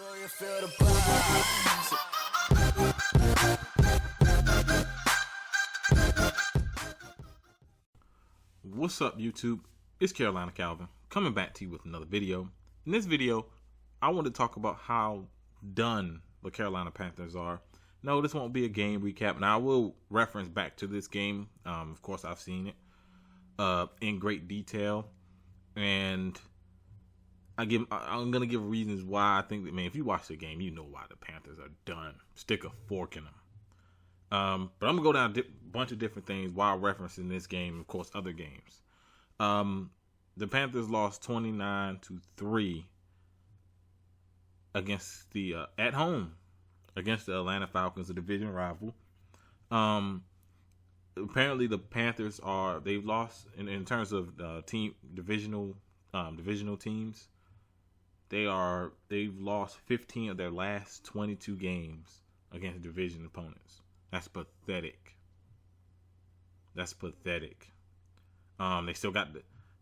you feel the vibes? What's up, YouTube? It's Carolina Calvin coming back to you with another video. In this video, I want to talk about how done the Carolina Panthers are. No, this won't be a game recap. Now, I will reference back to this game. Of course, I've seen it in great detail, and I'm gonna give reasons why I think that, man, if you watch the game, you know why the Panthers are done. Stick a fork in them. But I'm gonna go down a bunch of different things while referencing this game, and of course, other games. The Panthers lost 29-3 against the at home against the Atlanta Falcons, a division rival. Apparently, the Panthers they've lost in terms of divisional teams. They've lost 15 of their last 22 games against division opponents. That's pathetic. They still got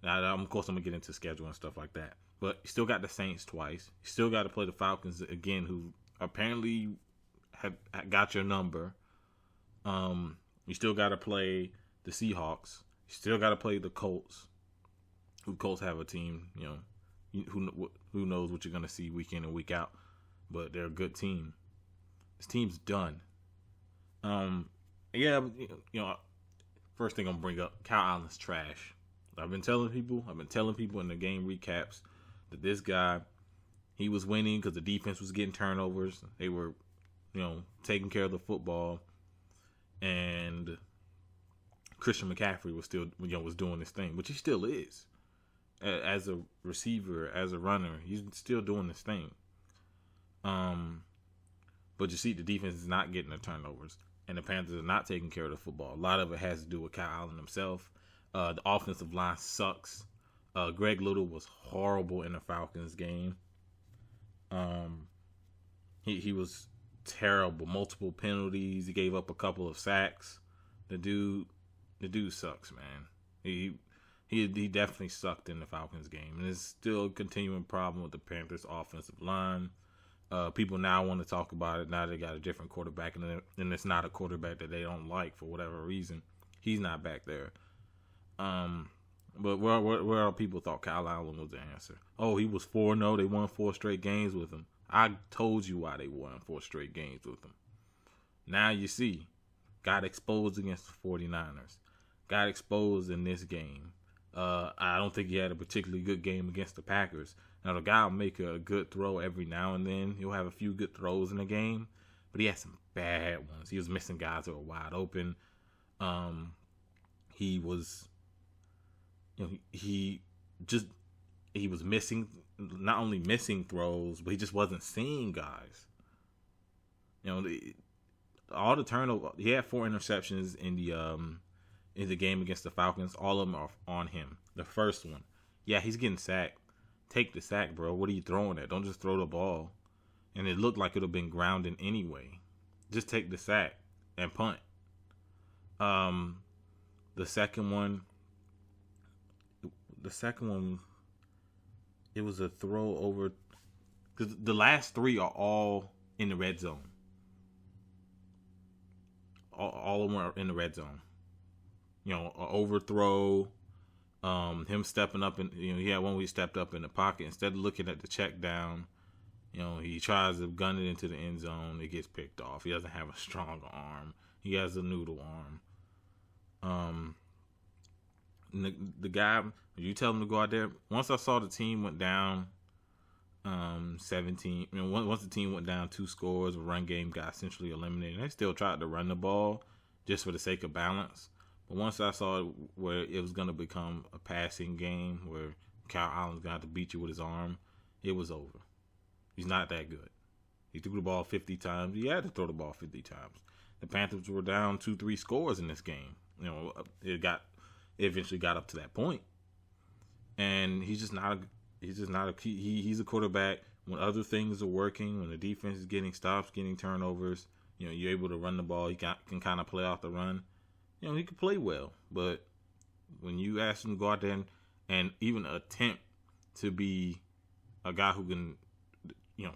of course, I'm gonna get into schedule and stuff like that. But you still got the Saints twice. You still got to play the Falcons again, who apparently have got your number. You still got to play the Seahawks. You still got to play the Colts. Who Colts have a team, who knows what you're gonna see week in and week out, but they're a good team. This team's done. First thing I'm gonna bring up, Kyle Allen's trash. I've been telling people in the game recaps that this guy, he was winning because the defense was getting turnovers. They were, taking care of the football, and Christian McCaffrey was still, was doing his thing, which he still is. As a receiver, as a runner, he's still doing this thing. But you see, the defense is not getting the turnovers, and the Panthers are not taking care of the football. A lot of it has to do with Kyle Allen himself. The offensive line sucks. Greg Little was horrible in the Falcons game. He was terrible. Multiple penalties. He gave up a couple of sacks. The dude sucks, man. He definitely sucked in the Falcons game, and it's still a continuing problem with the Panthers' offensive line. People now want to talk about it. Now they got a different quarterback, and it's not a quarterback that they don't like for whatever reason. He's not back there. But where are people thought Kyle Allen was the answer? Oh, he was 4-0. They won 4 straight games with him. I told you why they won 4 straight games with him. Now you see. Got exposed against the 49ers. Got exposed in this game. I don't think he had a particularly good game against the Packers. Now, the guy will make a good throw every now and then. He'll have a few good throws in the game, but he had some bad ones. He was missing guys that were wide open. He was, he was missing, not only missing throws, but he just wasn't seeing guys. All the turnover. He had 4 interceptions in the game against the Falcons. All of them are on him. The first one, yeah, he's getting sacked. Take the sack, bro. What are you throwing at? Don't just throw the ball. And it looked like it would have been grounded anyway. Just take the sack and punt. The second one, it was a throw over. Because the last 3 are all in the red zone. All of them are in the red zone. An overthrow. Him stepping up, and he had one where he stepped up in the pocket. Instead of looking at the check down, he tries to gun it into the end zone. It gets picked off. He doesn't have a strong arm. He has a noodle arm. The guy, you tell him to go out there. Once I saw the team went down 17, once the team went down 2 scores, the run game got essentially eliminated. They still tried to run the ball just for the sake of balance. But once I saw where it was going to become a passing game, where Kyle Allen's going to have to beat you with his arm, it was over. He's not that good. He threw the ball 50 times. He had to throw the ball 50 times. The Panthers were down 2-3 scores in this game. It eventually got up to that point. And he's just not a key. He's a quarterback when other things are working, when the defense is getting stops, getting turnovers. You're able to run the ball. He can kind of play off the run. He could play well, but when you ask him to go out there and even attempt to be a guy who can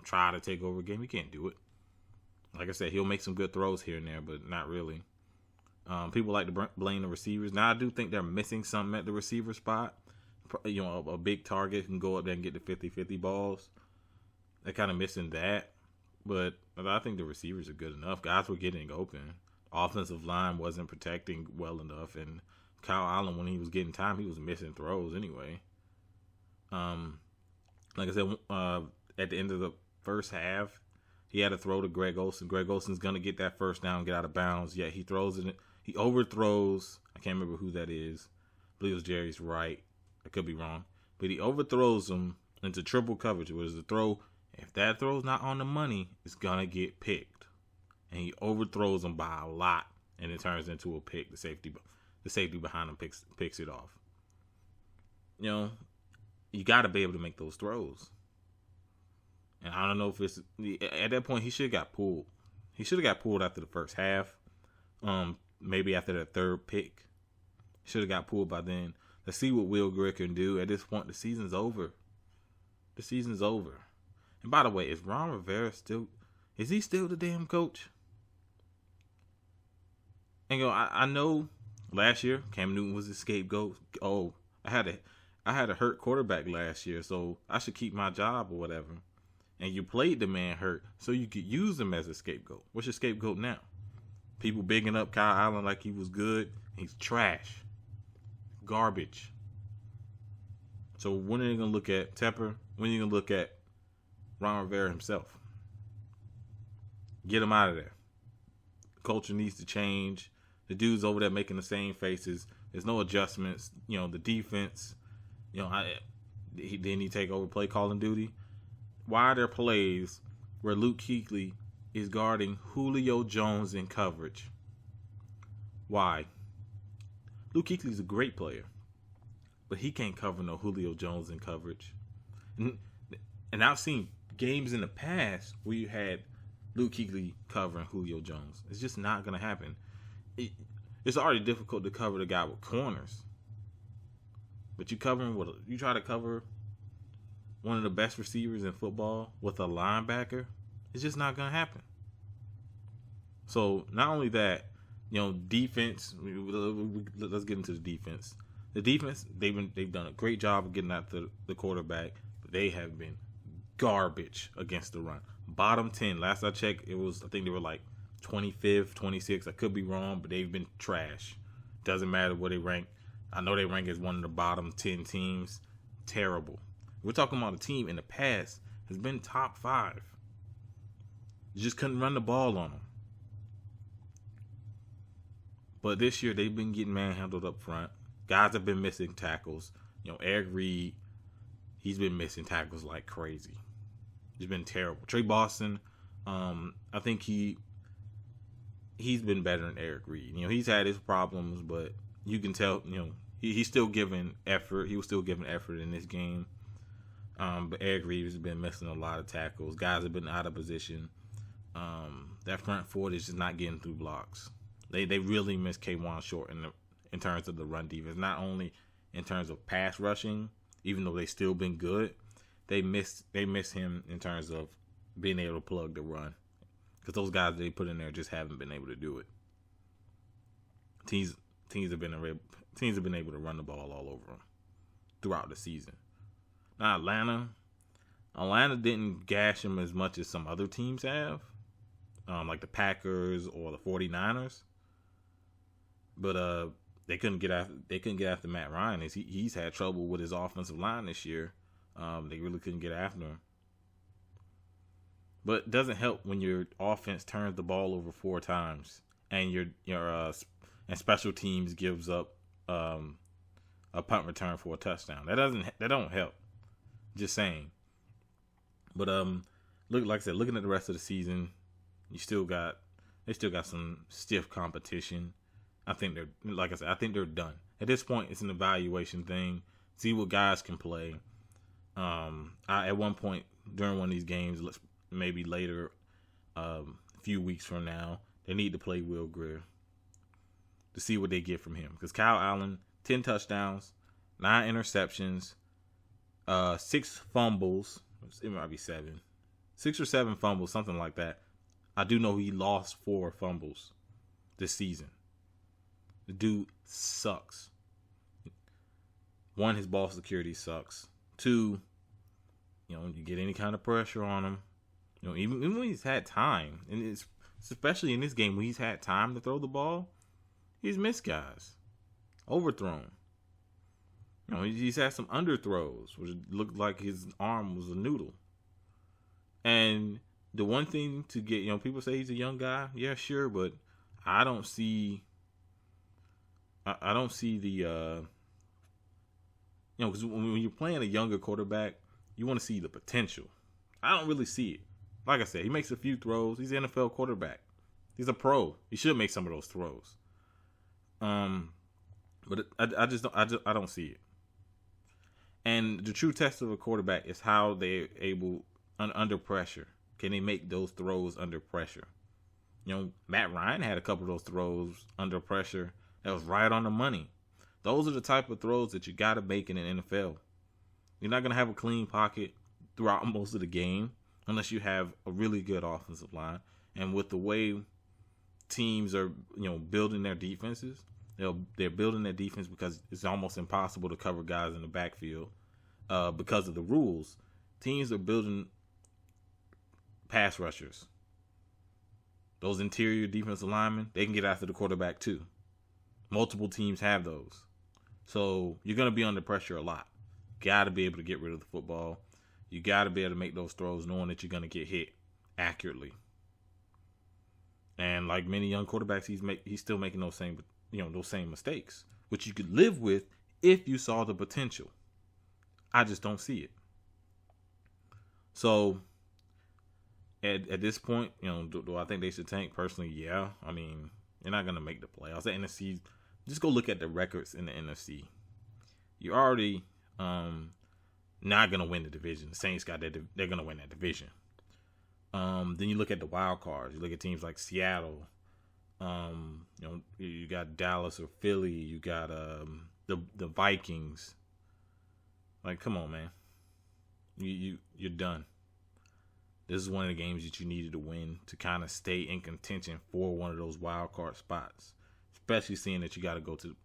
try to take over a game. He can't do it. Like I said, he'll make some good throws here and there, but not really. People like to blame the receivers. Now, I do think they're missing something at the receiver spot. A big target can go up there and get the 50-50 balls. They're kind of missing that. But I think the receivers are good enough. Guys were getting open. Offensive line wasn't protecting well enough. And Kyle Allen, when he was getting time, he was missing throws anyway. Like I said, at the end of the first half, he had to throw to Greg Olsen. Greg Olsen's going to get that first down, get out of bounds. Yet he throws it. He overthrows. I can't remember who that is. I believe it was Jerry's right. I could be wrong. But he overthrows him into triple coverage. It was a throw. If that throw's not on the money, it's going to get picked. And he overthrows him by a lot. And it turns into a pick. The safety behind him picks it off. You got to be able to make those throws. And I don't know if it's at that point he should have got pulled. He should have got pulled after the first half. Maybe after the third pick. Should have got pulled by then. Let's see what Will Grier can do. At this point, the season's over. The season's over. And by the way, is Ron Rivera still the damn coach? And I know last year Cam Newton was the scapegoat. Oh, I had a hurt quarterback last year, so I should keep my job or whatever. And you played the man hurt, so you could use him as a scapegoat. What's your scapegoat now? People bigging up Kyle Allen like he was good. He's trash. Garbage. So when are you going to look at Tepper? When are you going to look at Ron Rivera himself? Get him out of there. The culture needs to change. The dude's over there making the same faces. There's no adjustments. The defense. Didn't he take over play calling duty? Why are there plays where Luke Kuechly is guarding Julio Jones in coverage? Why? Luke Kuechly's a great player, but he can't cover no Julio Jones in coverage. And I've seen games in the past where you had Luke Kuechly covering Julio Jones. It's just not going to happen. It's already difficult to cover the guy with corners. But you try to cover one of the best receivers in football with a linebacker, it's just not going to happen. So not only that, defense. Let's get into the defense. The defense, they've done a great job of getting after the quarterback, but they have been garbage against the run. Bottom 10. Last I checked, I think they were like 25th, 26th. I could be wrong, but they've been trash. Doesn't matter where they rank. I know they rank as one of the bottom 10 teams. Terrible. We're talking about a team in the past has been top 5. You just couldn't run the ball on them. But this year, they've been getting manhandled up front. Guys have been missing tackles. Eric Reed, he's been missing tackles like crazy. It's been terrible. Trey Boston, I think he's been better than Eric Reed. He's had his problems, but you can tell, he's still giving effort. He was still giving effort in this game. But Eric Reed has been missing a lot of tackles. Guys have been out of position. That front four is just not getting through blocks. They really miss K'Wan Short in terms of the run defense. Not only in terms of pass rushing, even though they still been good, they miss him in terms of being able to plug the run. Because those guys they put in there just haven't been able to do it. Teams have been able to run the ball all over them throughout the season. Now Atlanta didn't gash them as much as some other teams have, like the Packers or the 49ers. But they couldn't get after Matt Ryan. He's had trouble with his offensive line this year. They really couldn't get after him. But it doesn't help when your offense turns the ball over 4 times and your and special teams gives up a punt return for a touchdown. That don't help. Just saying. But like I said, looking at the rest of the season, they still got some stiff competition. I think they're done. At this point, it's an evaluation thing. See what guys can play. At one point during one of these games, maybe later, a few weeks from now, they need to play Will Grier to see what they get from him. Because Kyle Allen, 10 touchdowns, 9 interceptions, 6 fumbles. It might be 7. 6 or 7 fumbles, something like that. I do know he lost 4 fumbles this season. The dude sucks. 1, his ball security sucks. 2, you get any kind of pressure on him. Even when he's had time, and it's especially in this game when he's had time to throw the ball, he's missed guys, overthrown. He's had some underthrows, which looked like his arm was a noodle. And the one thing to get, people say he's a young guy. Yeah, sure, but I don't see the, because when you're playing a younger quarterback, you want to see the potential. I don't really see it. Like I said, he makes a few throws. He's an NFL quarterback. He's a pro. He should make some of those throws. But I don't see it. And the true test of a quarterback is how they're able under pressure. Can they make those throws under pressure? Matt Ryan had a couple of those throws under pressure that was right on the money. Those are the type of throws that you got to make in an NFL. You're not going to have a clean pocket throughout most of the game unless you have a really good offensive line. And with the way teams are, building their defenses, they're building their defense because it's almost impossible to cover guys in the backfield because of the rules. Teams are building pass rushers. Those interior defensive linemen, they can get after the quarterback too. Multiple teams have those. So you're going to be under pressure a lot. Got to be able to get rid of the football. You got to be able to make those throws knowing that you're going to get hit accurately. And like many young quarterbacks, he's still making those same mistakes, which you could live with if you saw the potential. I just don't see it. So at this point, do I think they should tank? Personally, yeah. I mean, they're not going to make the playoffs. The NFC, just go look at the records in the NFC. You're already not going to win the division. The Saints they're going to win that division. Then you look at the wild cards. You look at teams like Seattle. You got Dallas or Philly. You got the Vikings. Like, come on, man. You're done. This is one of the games that you needed to win to kind of stay in contention for one of those wild card spots. Especially seeing that you got to go to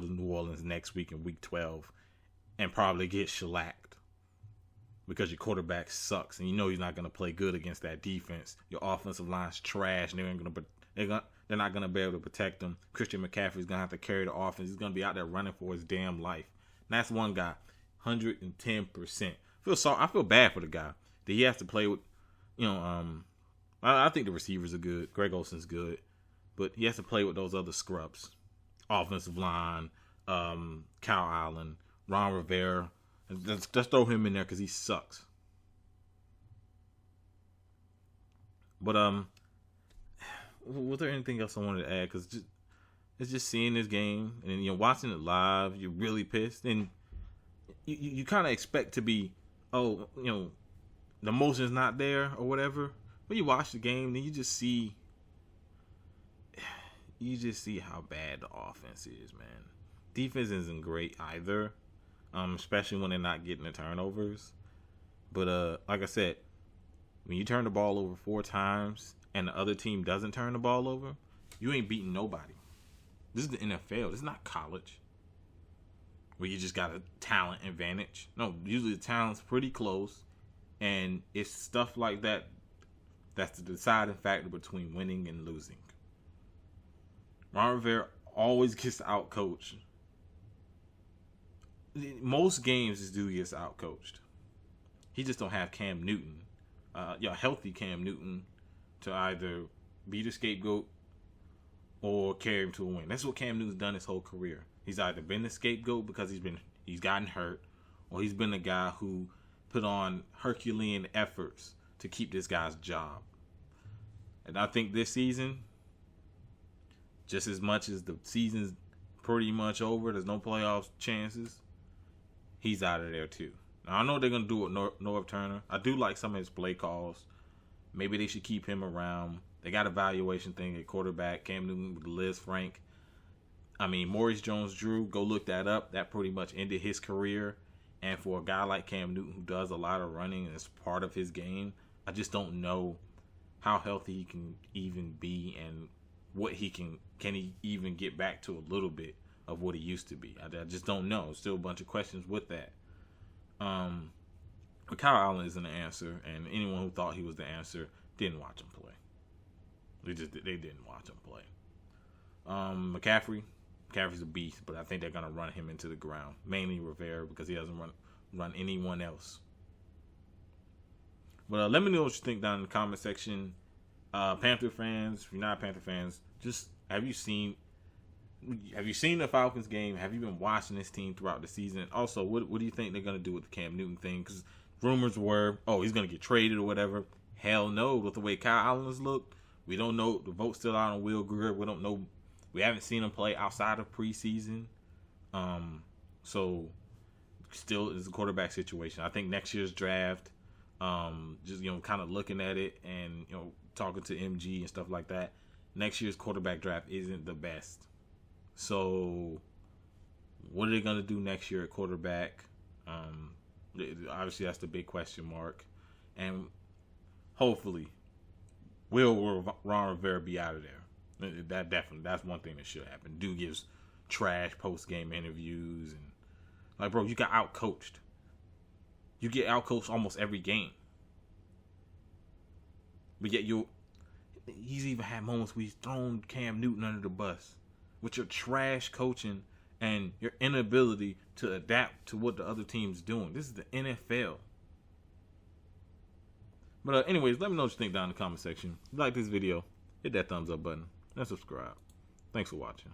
New Orleans next week in Week 12 and probably get shellacked because your quarterback sucks and he's not going to play good against that defense. Your offensive line's trash and they're not going to be able to protect them. Christian McCaffrey's going to have to carry the offense. He's going to be out there running for his damn life. And that's one guy, 110%. I feel bad for the guy that he has to play with. I think the receivers are good. Greg Olsen's good. But he has to play with those other scrubs. Offensive line, Kyle Allen, Ron Rivera. Let's throw him in there because he sucks. But was there anything else I wanted to add? Because it's just seeing this game and watching it live, you're really pissed, and you kind of expect to be, the emotion's not there or whatever. When you watch the game, then you just see how bad the offense is, man. Defense isn't great either, especially when they're not getting the turnovers. But like I said, when you turn the ball over 4 times and the other team doesn't turn the ball over, you ain't beating nobody. This is the NFL. This is not college where you just got a talent advantage. No, usually the talent's pretty close, and it's stuff like that that's the deciding factor between winning and losing. Ron Rivera always gets outcoached. Most games, this dude gets outcoached. He just don't have Cam Newton, healthy Cam Newton, to either be the scapegoat or carry him to a win. That's what Cam Newton's done his whole career. He's either been the scapegoat because he's gotten hurt, or he's been the guy who put on Herculean efforts to keep this guy's job. And I think this season, just as much as the season's pretty much over, there's no playoff chances, he's out of there too. Now, I know they're going to do it with Norv Turner. I do like some of his play calls. Maybe they should keep him around. They got a valuation thing at quarterback. Cam Newton with Liz Frank. I mean, Maurice Jones-Drew, go look that up. That pretty much ended his career. And for a guy like Cam Newton who does a lot of running and it's part of his game, I just don't know how healthy he can even be and what he can he even get back to a little bit of what he used to be. I just don't know. Still a bunch of questions with that. But Kyle Allen isn't the answer, and anyone who thought he was the answer didn't watch him play. They didn't watch him play. McCaffrey's a beast, but I think they're gonna run him into the ground, mainly Rivera, because he doesn't run anyone else. But let me know what you think down in the comment section. Panther fans, if you're not Panther fans, just have you seen the Falcons game? Have you been watching this team throughout the season? Also, what do you think they're gonna do with the Cam Newton thing? Because rumors were, he's gonna get traded or whatever. Hell no, with the way Kyle Allen has looked, we don't know. The vote's still out on Will Greer. We don't know. We haven't seen him play outside of preseason. So still is a quarterback situation. I think next year's draft, just kind of looking at it and talking to MG and stuff like that, next year's quarterback draft isn't the best. So what are they going to do next year at quarterback? Obviously, that's the big question mark. And hopefully, will Ron Rivera be out of there? That's one thing that should happen. Dude gives trash post-game interviews. And bro, you got out-coached. You get out-coached almost every game. But yet he's even had moments where he's thrown Cam Newton under the bus with your trash coaching and your inability to adapt to what the other team's doing. This is the NFL. But anyways, let me know what you think down in the comment section. If you like this video, hit that thumbs up button and subscribe. Thanks for watching.